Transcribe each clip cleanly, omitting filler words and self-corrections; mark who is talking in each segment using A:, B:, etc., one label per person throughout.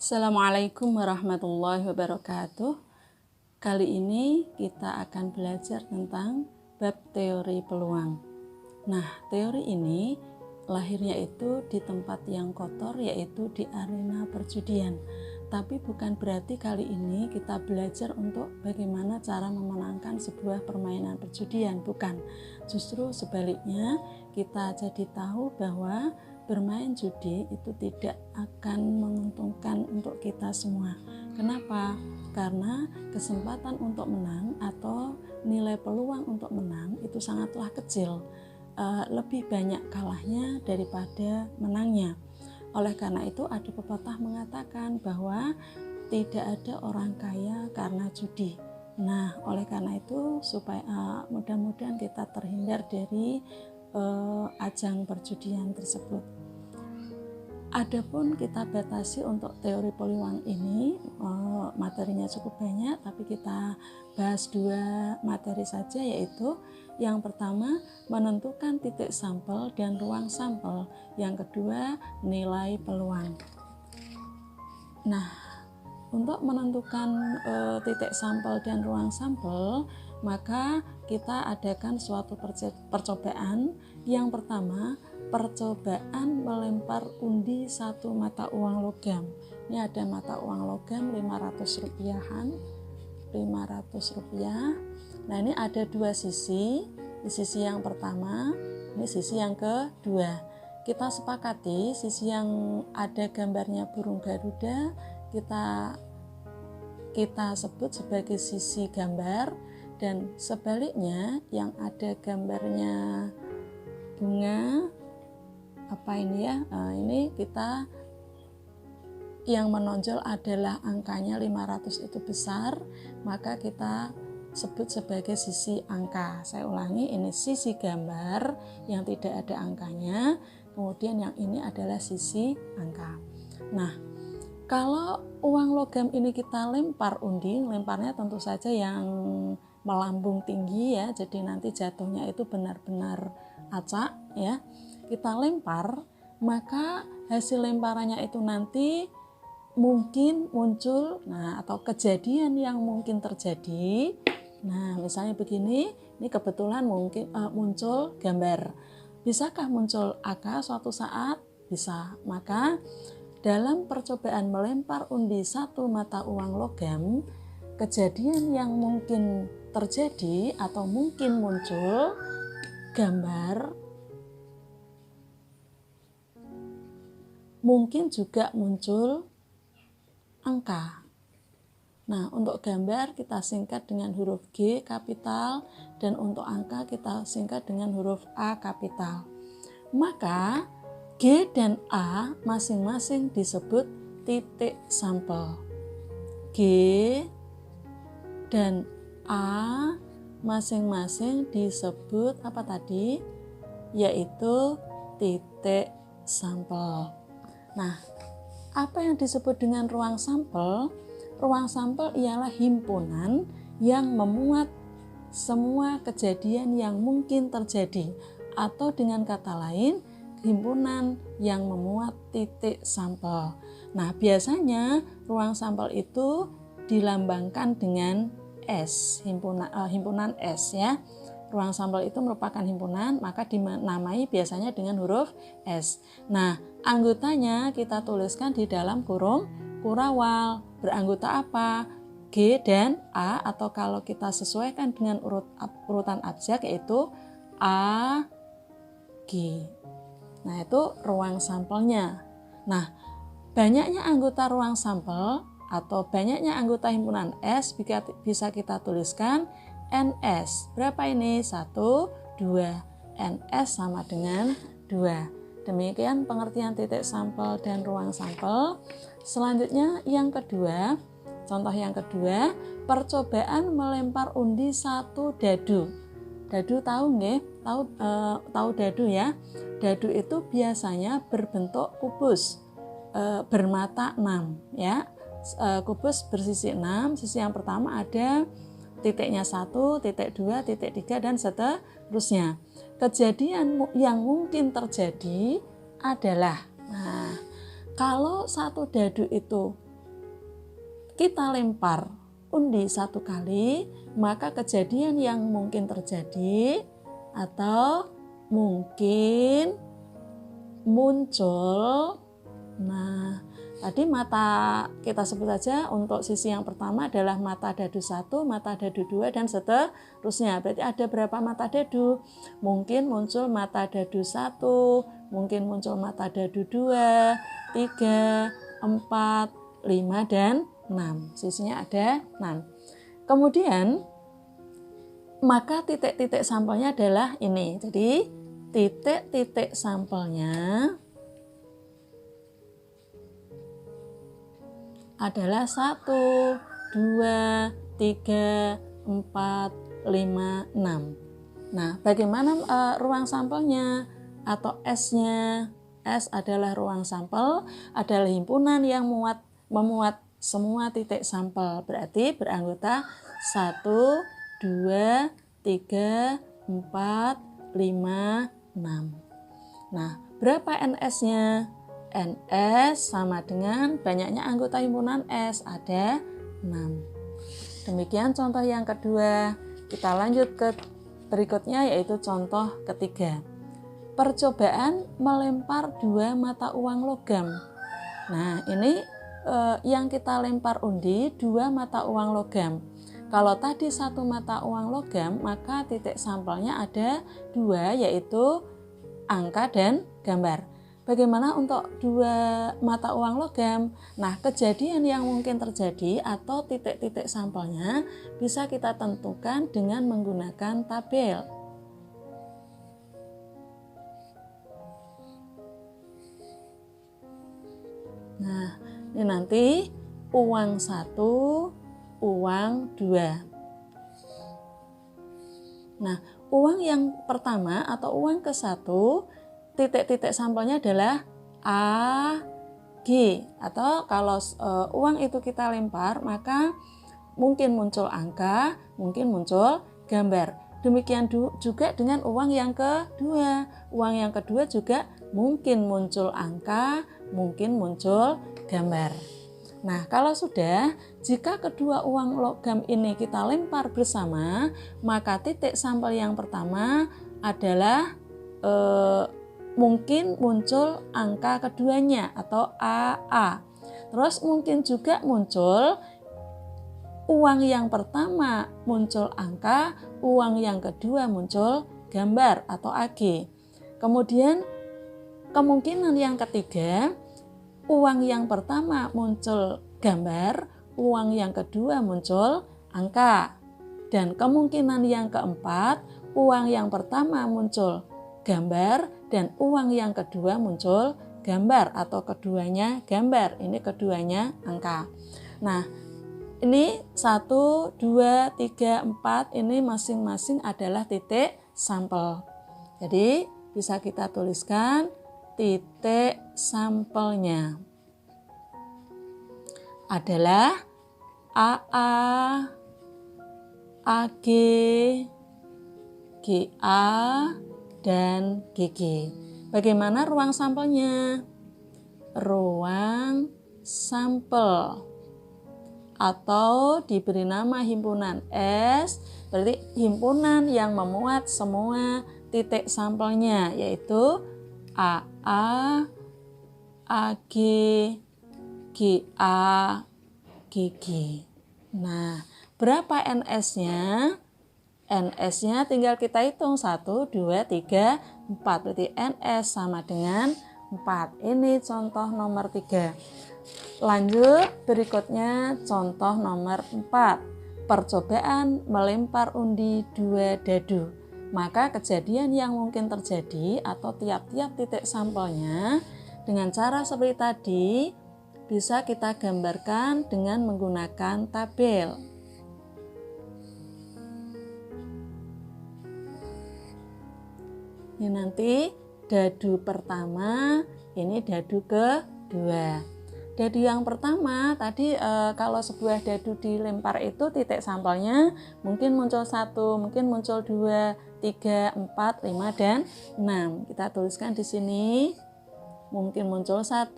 A: Assalamualaikum warahmatullahi wabarakatuh. Kali ini kita akan belajar tentang bab teori peluang. Nah, teori ini lahirnya itu di tempat yang kotor, yaitu di arena perjudian. Tapi bukan berarti kali ini kita belajar untuk bagaimana cara memenangkan sebuah permainan perjudian, bukan. Justru sebaliknya, kita jadi tahu bahwa bermain judi itu tidak akan menguntungkan untuk kita semua. Kenapa? Karena kesempatan untuk menang atau nilai peluang untuk menang itu sangatlah kecil. Lebih banyak kalahnya daripada menangnya. Oleh karena itu ada pepatah mengatakan bahwa tidak ada orang kaya karena judi. Nah, oleh karena itu supaya mudah-mudahan kita terhindar dari ajang perjudian tersebut. Adapun kita batasi untuk teori peluang ini, materinya cukup banyak, tapi kita bahas 2 materi saja, yaitu yang pertama menentukan titik sampel dan ruang sampel, yang kedua nilai peluang. Nah, untuk menentukan titik sampel dan ruang sampel, maka kita adakan suatu percobaan. Yang pertama, percobaan melempar undi 1 mata uang logam. Ini ada mata uang logam 500 rupiahan, 500 rupiah. Nah, ini ada 2 sisi. Di sisi yang pertama, ini sisi yang kedua. Kita sepakati sisi yang ada gambarnya burung Garuda kita sebut sebagai sisi gambar, dan sebaliknya yang ada gambarnya bunga ini kita yang menonjol adalah angkanya 500 itu besar, maka kita sebut sebagai sisi angka. Saya ulangi, ini sisi gambar yang tidak ada angkanya, kemudian yang ini adalah sisi angka. Nah, kalau uang logam ini kita lempar undi, lemparnya tentu saja yang melambung tinggi ya, jadi nanti jatuhnya itu benar-benar acak ya. Kita lempar, maka hasil lemparannya itu nanti mungkin muncul, atau kejadian yang mungkin terjadi. Nah, misalnya begini, ini kebetulan mungkin muncul gambar. Bisakah muncul angka suatu saat? Bisa. Maka dalam percobaan melempar undi 1 mata uang logam, kejadian yang mungkin terjadi atau mungkin muncul gambar, mungkin juga muncul angka. Nah, untuk gambar kita singkat dengan huruf G kapital, dan untuk angka kita singkat dengan huruf A kapital. Maka G dan A masing-masing disebut titik sampel. G dan A masing-masing disebut apa tadi? Yaitu titik sampel. Nah, apa yang disebut dengan ruang sampel? Ruang sampel ialah himpunan yang memuat semua kejadian yang mungkin terjadi, atau dengan kata lain, himpunan yang memuat titik sampel. Nah, biasanya ruang sampel itu dilambangkan dengan S, himpunan S ya. Ruang sampel itu merupakan himpunan, maka dinamai biasanya dengan huruf S. Nah, anggotanya kita tuliskan di dalam kurung kurawal. Beranggota apa? G dan A, atau kalau kita sesuaikan dengan urutan abjad yaitu A, G. Nah, itu ruang sampelnya. Nah, banyaknya anggota ruang sampel atau banyaknya anggota himpunan S bisa kita tuliskan NS. Berapa ini? 1, 2. NS sama dengan 2. Demikian pengertian titik sampel dan ruang sampel. Selanjutnya yang kedua, contoh yang kedua, percobaan melempar undi 1 dadu. Dadu tahu nggih? Tahu dadu ya? Dadu itu biasanya berbentuk kubus, bermata 6 ya. Kubus bersisi 6, sisi yang pertama ada titiknya 1, titik 2, titik 3 dan seterusnya. Kejadian yang mungkin terjadi adalah, kalau 1 dadu itu kita lempar undi 1 kali, maka kejadian yang mungkin terjadi atau mungkin muncul. Nah, tadi mata kita sebut saja untuk sisi yang pertama adalah mata dadu 1, mata dadu 2 dan seterusnya. Berarti ada berapa mata dadu? Mungkin muncul mata dadu 1, mungkin muncul mata dadu 2, 3, 4, 5 dan 6. Sisinya ada 6. Kemudian maka titik-titik sampelnya adalah ini. Jadi titik-titik sampelnya adalah 1, 2, 3, 4, 5, 6. Nah, bagaimana ruang sampelnya atau S-nya? S adalah ruang sampel, adalah himpunan yang memuat semua titik sampel. Berarti beranggota 1, 2, 3, 4, 5, 6. Nah, berapa NS-nya? NS sama dengan banyaknya anggota himpunan S, ada 6. Demikian contoh yang kedua. Kita lanjut ke berikutnya, yaitu contoh ketiga. Percobaan melempar 2 mata uang logam. Nah, ini yang kita lempar undi 2 mata uang logam. Kalau tadi 1 mata uang logam, maka titik sampelnya ada 2, yaitu angka dan gambar. Bagaimana untuk 2 mata uang logam? Nah, kejadian yang mungkin terjadi atau titik-titik sampelnya bisa kita tentukan dengan menggunakan tabel. Nah, ini nanti uang 1, uang 2. Nah, uang yang pertama atau uang ke-1, titik-titik sampelnya adalah A, G. Atau kalau uang itu kita lempar, maka mungkin muncul angka, mungkin muncul gambar. Demikian juga dengan uang yang kedua. Uang yang kedua juga mungkin muncul angka, mungkin muncul gambar. Nah, kalau sudah, jika kedua uang logam ini kita lempar bersama, maka titik sampel yang pertama adalah mungkin muncul angka keduanya atau AA. Terus mungkin juga muncul uang yang pertama muncul angka, uang yang kedua muncul gambar atau AG. Kemudian kemungkinan yang ketiga, uang yang pertama muncul gambar, uang yang kedua muncul angka. Dan kemungkinan yang keempat, uang yang pertama muncul gambar dan uang yang kedua muncul gambar atau keduanya gambar. Ini keduanya angka. Nah, ini 1, 2, 3, 4 ini masing-masing adalah titik sampel. Jadi bisa kita tuliskan titik sampelnya adalah AA, AG, GA, dan GG. Bagaimana ruang sampelnya? Ruang sampel atau diberi nama himpunan S, berarti himpunan yang memuat semua titik sampelnya, yaitu AA, AG, GA, GG. Nah, berapa NS-nya? NS-nya tinggal kita hitung 1, 2, 3, 4. Berarti NS sama dengan 4. Ini contoh nomor 3. Lanjut, berikutnya contoh nomor 4. Percobaan melempar undi 2 dadu. Maka kejadian yang mungkin terjadi atau tiap-tiap titik sampelnya dengan cara seperti tadi bisa kita gambarkan dengan menggunakan tabel. Ini nanti dadu pertama, ini dadu kedua. Dadu yang pertama tadi kalau sebuah dadu dilempar itu titik sampelnya mungkin muncul 1, mungkin muncul 2, 3, 4, 5 dan 6. Kita tuliskan di sini. Mungkin muncul 1,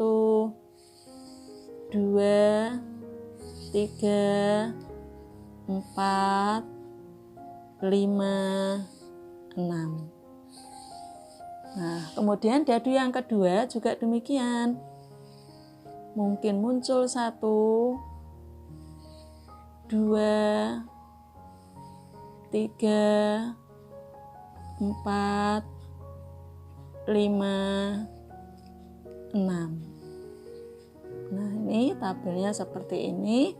A: 2, 3, 4, 5, 6. Nah, kemudian dadu yang kedua juga demikian. Mungkin muncul 1, 2, 3, 4, 5, 6. Nah, ini tabelnya seperti ini.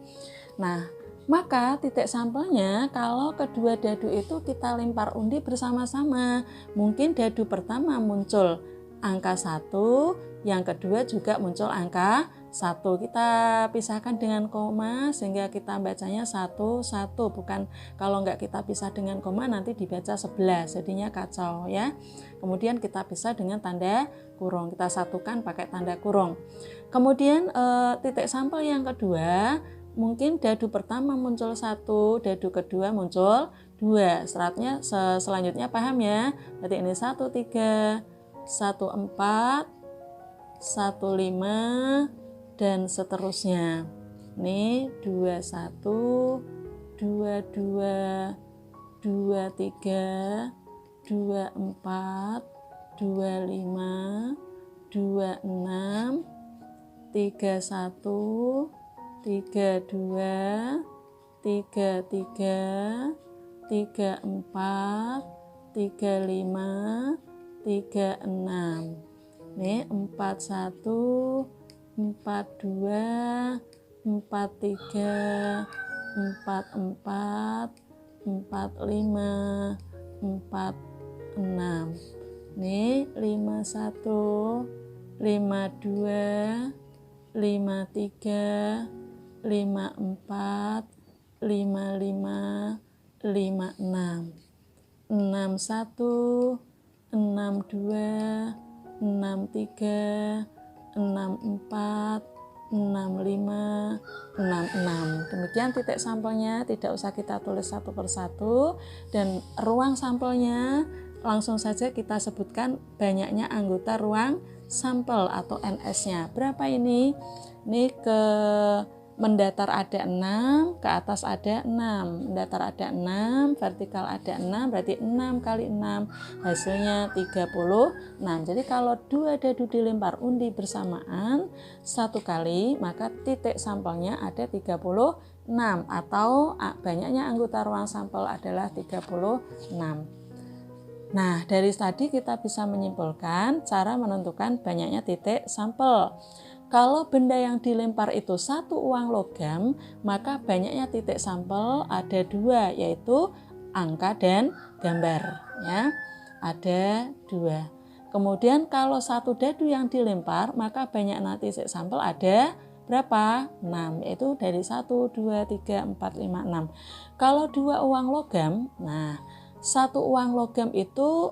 A: Nah, maka titik sampelnya kalau kedua dadu itu kita lempar undi bersama-sama. Mungkin dadu pertama muncul angka 1, yang kedua juga muncul angka 1. Kita pisahkan dengan koma sehingga kita bacanya 1, 1. Bukan, kalau nggak kita pisah dengan koma nanti dibaca 11, jadinya kacau ya. Kemudian kita pisah dengan tanda kurung. Kita satukan pakai tanda kurung. Kemudian titik sampel yang kedua, mungkin dadu pertama muncul 1, dadu kedua muncul 2. Selanjutnya paham ya? Berarti ini 1, 3, 1, 4, 1, 5, dan seterusnya. Ini 2, 1, 2, 2, 2, 3, 2, 4, 2, 5, 2, 6, 3, 1, 3, 2, 3, 3, 3, 4, 3, 5, 3, 6. Ini 4, 1, 4, 2, 4, 3, 4, 4, 4, 5, 4, 6. Ini 5, 1, 5, 2, 5, 3, 5, 4, 5, 5, 5, 6. 6, 1, 6, 2, 6, 3, 6, 4, 6, 5, 6, 6. Demikian titik sampelnya, tidak usah kita tulis satu persatu. Dan ruang sampelnya langsung saja kita sebutkan banyaknya anggota ruang sampel atau NS-nya. Berapa ini? Ini ke mendatar ada 6, ke atas ada 6. Mendatar ada 6, vertikal ada 6, berarti 6 kali 6 hasilnya 36. Jadi kalau dua dadu dilempar undi bersamaan satu kali, maka titik sampelnya ada 36 atau banyaknya anggota ruang sampel adalah 36. Nah, dari tadi kita bisa menyimpulkan cara menentukan banyaknya titik sampel. Kalau benda yang dilempar itu satu uang logam, maka banyaknya titik sampel ada 2, yaitu angka dan gambar. Ya, ada 2. Kemudian kalau satu dadu yang dilempar, maka banyaknya titik sampel ada berapa? 6, yaitu dari 1, 2, 3, 4, 5, 6. Kalau 2 uang logam, nah satu uang logam itu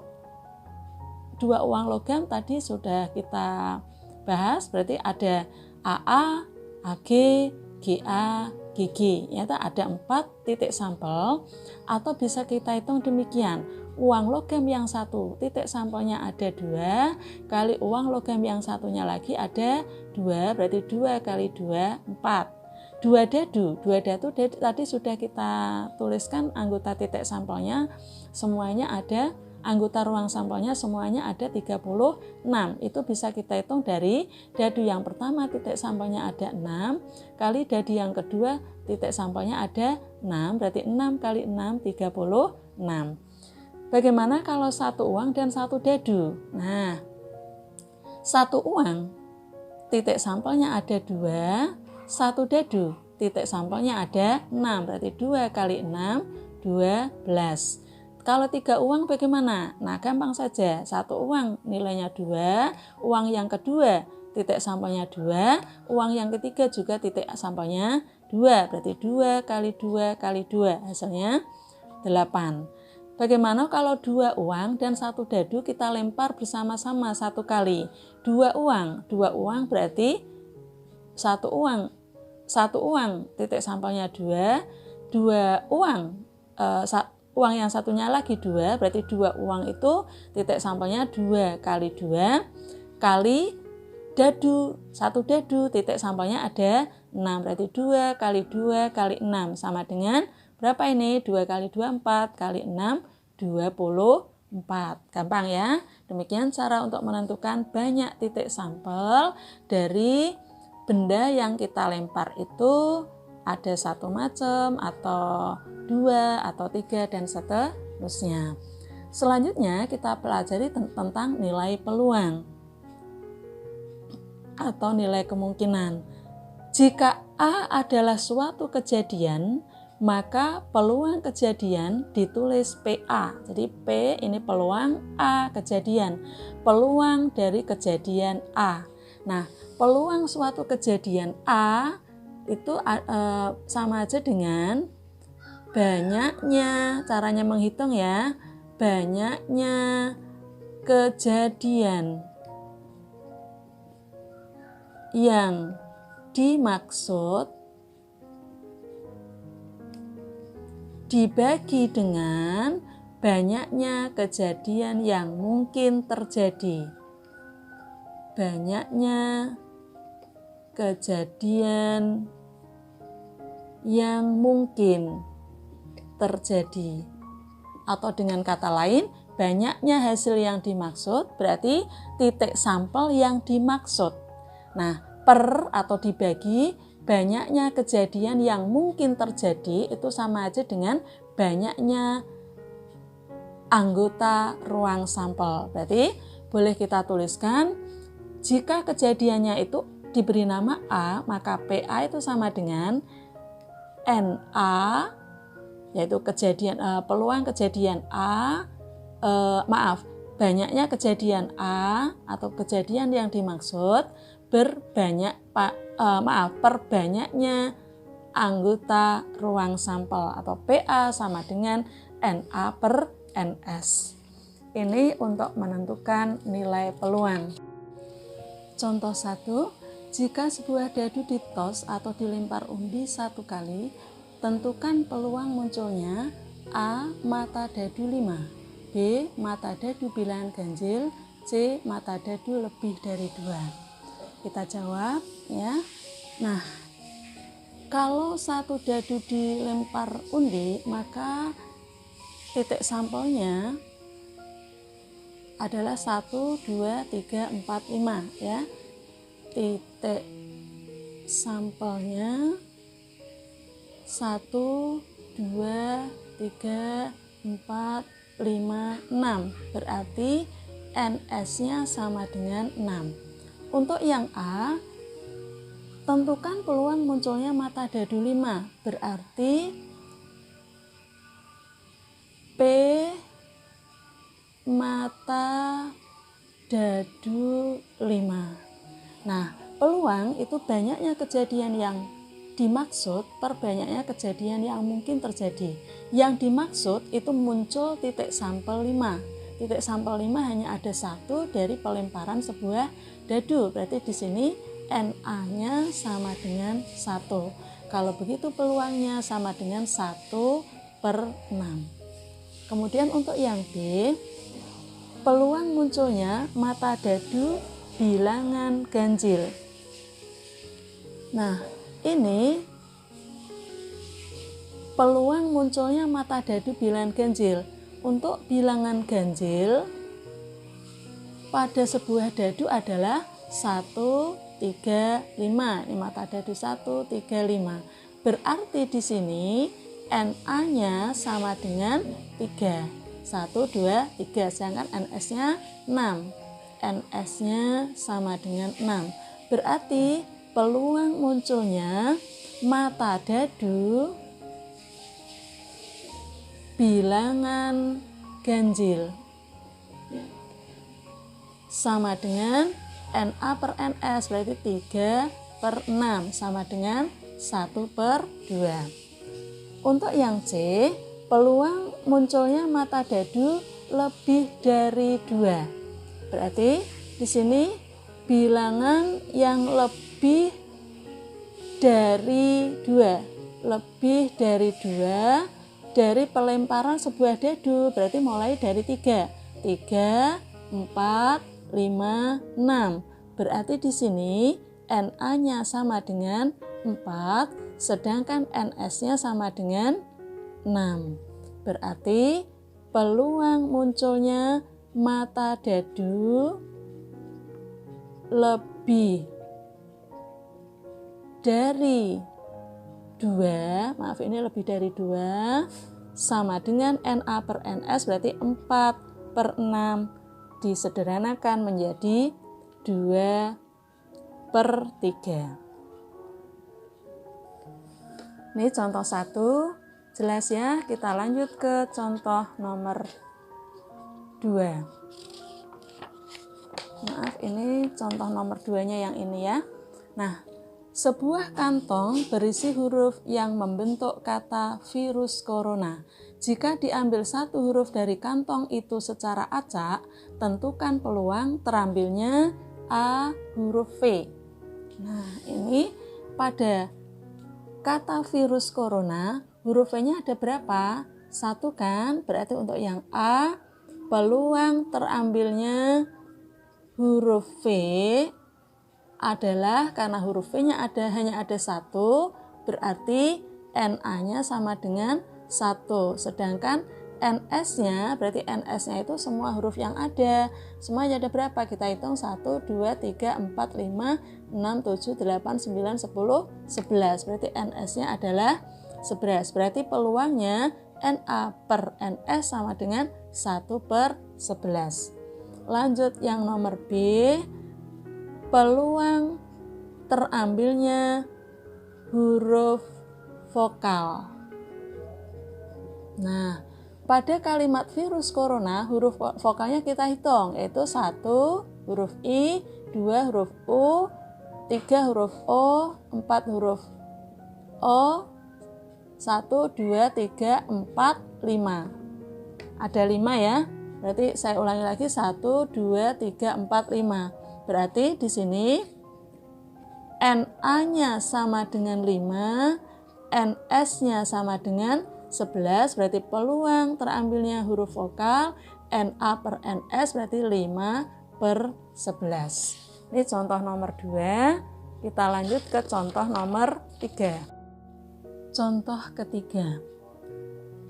A: 2 uang logam tadi sudah kita bahas, berarti ada AA, AG, GA, GG. Ternyata ada 4 titik sampel, atau bisa kita hitung demikian. Uang logam yang satu titik sampelnya ada 2, kali uang logam yang satunya lagi ada 2, berarti 2 kali 2, 4. 2 dadu tadi sudah kita tuliskan anggota titik sampelnya, semuanya ada. Anggota ruang sampelnya semuanya ada 36. Itu bisa kita hitung dari dadu yang pertama titik sampelnya ada 6, kali dadu yang kedua titik sampelnya ada 6, berarti 6 kali 6, 36. Bagaimana kalau satu uang dan satu dadu? Nah, satu uang titik sampelnya ada 2, satu dadu titik sampelnya ada 6, berarti 2 kali 6, 12. Kalau 3 uang bagaimana? Nah, gampang saja. Satu uang nilainya 2, uang yang kedua titik sampelnya 2, uang yang ketiga juga titik sampelnya 2, berarti 2 kali 2 kali 2 hasilnya 8. Bagaimana kalau 2 uang dan satu dadu kita lempar bersama-sama satu kali? 2 uang berarti satu uang titik sampelnya 2, 2 uang uang yang satunya lagi 2, berarti 2 uang itu titik sampelnya 2 kali 2 kali dadu, satu dadu, titik sampelnya ada 6, berarti 2 kali 2 kali 6 sama dengan berapa ini? 2 kali 2 4 kali 6 24. Gampang ya. Demikian cara untuk menentukan banyak titik sampel dari benda yang kita lempar itu ada satu macam atau 2 atau 3 dan seterusnya. Selanjutnya kita pelajari tentang nilai peluang atau nilai kemungkinan. Jika A adalah suatu kejadian, maka peluang kejadian ditulis PA. Jadi P ini peluang, A kejadian. Peluang dari kejadian A. Nah, peluang suatu kejadian A itu sama aja dengan banyaknya, caranya menghitung ya, banyaknya kejadian yang dimaksud dibagi dengan banyaknya kejadian yang mungkin terjadi. Banyaknya kejadian yang mungkin terjadi. Atau dengan kata lain, banyaknya hasil yang dimaksud berarti titik sampel yang dimaksud. Nah, per atau dibagi banyaknya kejadian yang mungkin terjadi itu sama aja dengan banyaknya anggota ruang sampel. Berarti boleh kita tuliskan jika kejadiannya itu diberi nama A, maka PA itu sama dengan NA, yaitu peluang kejadian A, banyaknya kejadian A atau kejadian yang dimaksud per banyaknya anggota ruang sampel atau PA sama dengan NA per NS. Ini untuk menentukan nilai peluang. Contoh 1, jika sebuah dadu ditos atau dilempar undi 1 kali, tentukan peluang munculnya A. Mata dadu 5, B. Mata dadu bilangan ganjil, C. Mata dadu lebih dari 2. Kita jawab ya. Nah, kalau satu dadu dilempar undi, maka titik sampelnya adalah 1, 2, 3, 4, 5 ya. Titik sampelnya 1, 2, 3, 4, 5, 6. Berarti NS-nya sama dengan 6. Untuk yang A, tentukan peluang munculnya mata dadu 5. Berarti P mata dadu 5. Nah, peluang itu banyaknya kejadian yang dimaksud per banyaknya kejadian yang mungkin terjadi. Yang dimaksud itu muncul titik sampel 5. Titik sampel 5 hanya ada 1 dari pelemparan sebuah dadu. Berarti di sini NA-nya sama dengan 1. Kalau begitu peluangnya sama dengan 1 per 6. Kemudian untuk yang B, peluang munculnya mata dadu bilangan ganjil. Nah, ini peluang munculnya mata dadu bilangan ganjil. Untuk bilangan ganjil pada sebuah dadu adalah 1, 3, 5. Ini mata dadu 1, 3, 5. Berarti di sini NA-nya sama dengan 3. 1, 2, 3. Sedangkan NS-nya 6. NS-nya sama dengan 6. Berarti peluang munculnya mata dadu bilangan ganjil sama dengan NA per NS, berarti 3 per 6 sama dengan 1 per 2. Untuk yang C, peluang munculnya mata dadu lebih dari 2. Berarti di sini bilangan yang lebih dari 2. Lebih dari 2 dari pelemparan sebuah dadu, berarti mulai dari 3. 3, 4, 5, 6. Berarti di sini Na-nya sama dengan 4, sedangkan Ns-nya sama dengan 6. Berarti peluang munculnya mata dadu lebih dari 2, maaf ini lebih dari 2, sama dengan Na per Ns, berarti 4 per 6 disederhanakan menjadi 2 per 3. Ini contoh 1, jelas ya. Kita lanjut ke contoh nomor 2. Maaf, ini contoh nomor 2-nya yang ini ya. Nah, sebuah kantong berisi huruf yang membentuk kata virus corona. Jika diambil satu huruf dari kantong itu secara acak, tentukan peluang terambilnya A huruf V. Nah, ini pada kata virus corona, huruf V-nya ada berapa? 1 kan? Berarti untuk yang A, peluang terambilnya huruf V adalah, karena huruf V-nya hanya ada 1, berarti Na-nya sama dengan 1. Sedangkan NS-nya, berarti NS-nya itu semua huruf yang ada. Semuanya ada berapa? Kita hitung 1, 2, 3, 4, 5, 6, 7, 8, 9, 10, 11. Berarti NS-nya adalah 11. Berarti peluangnya Na per NS sama dengan 1 per 11. Lanjut yang nomor B, peluang terambilnya huruf vokal. Nah, pada kalimat virus corona, huruf vokalnya kita hitung, yaitu 1 huruf I, 2 huruf U, 3 huruf O, 4 huruf O, 1, 2, 3, 4, 5. Ada 5 ya, berarti saya ulangi lagi, 1, 2, 3, 4, 5. Berarti di sini Na-nya sama dengan 5, Ns-nya sama dengan 11, berarti peluang terambilnya huruf vokal Na per Ns berarti 5 per 11. Ini contoh nomor 2. Kita lanjut ke contoh nomor 3. Contoh ketiga.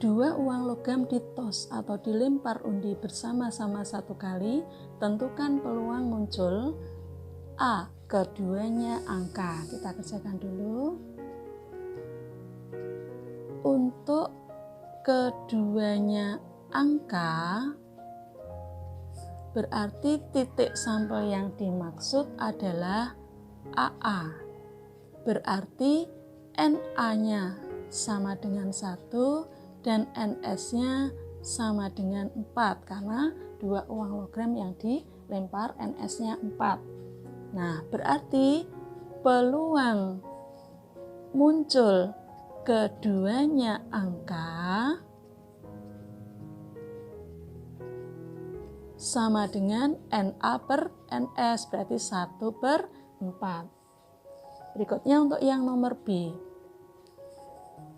A: 2 uang logam ditos atau dilempar undi bersama-sama 1 kali, tentukan peluang muncul A. Keduanya angka. Kita kerjakan dulu. Untuk keduanya angka, berarti titik sampel yang dimaksud adalah AA. Berarti Na-nya sama dengan 1 dan Ns-nya sama dengan 4, karena 2 uang logam yang dilempar Ns-nya 4. Nah, berarti peluang muncul keduanya angka sama dengan Na per Ns, berarti 1 per 4. Berikutnya untuk yang nomor B.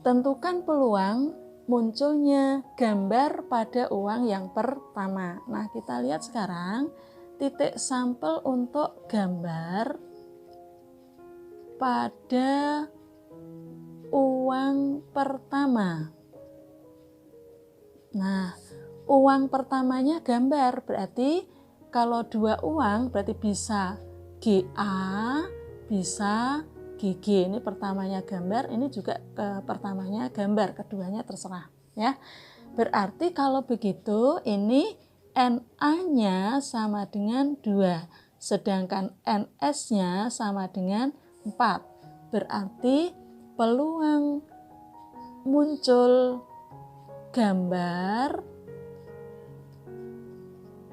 A: Tentukan peluang munculnya gambar pada uang yang pertama. Nah, kita lihat sekarang titik sampel untuk gambar pada uang pertama. Nah, uang pertamanya gambar, berarti kalau 2 uang berarti bisa GA, bisa GG. Ini pertamanya gambar, ini juga pertamanya gambar, keduanya terserah ya. Berarti kalau begitu ini Na-nya sama dengan 2, sedangkan Ns-nya sama dengan 4. Berarti peluang muncul gambar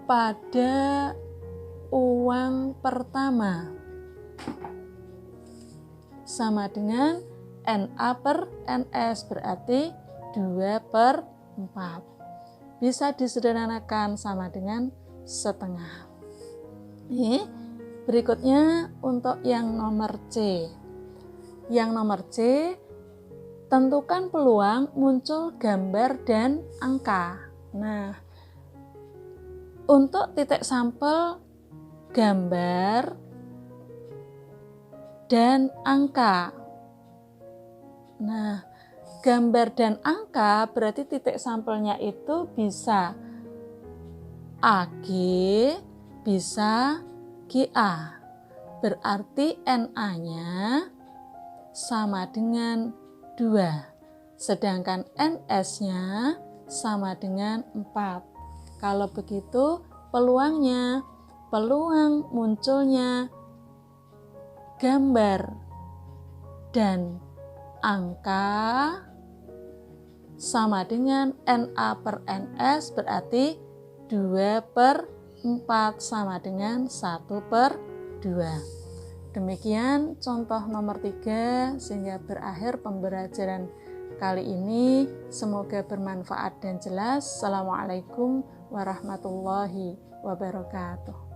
A: pada uang pertama sama dengan Na per Ns, berarti 2 per 4. Bisa disederhanakan sama dengan setengah. Ini berikutnya untuk yang nomor C. Yang nomor C, tentukan peluang muncul gambar dan angka. Nah, untuk titik sampel gambar dan angka. Nah, gambar dan angka berarti titik sampelnya itu bisa AG, bisa GA. Berarti NA-nya sama dengan 2. Sedangkan NS-nya sama dengan 4. Kalau begitu peluang munculnya gambar dan angka sama dengan NA per NS berarti 2/4 sama dengan 1/2. Demikian contoh nomor 3 sehingga berakhir pembelajaran kali ini. Semoga bermanfaat dan jelas. Assalamualaikum warahmatullahi wabarakatuh.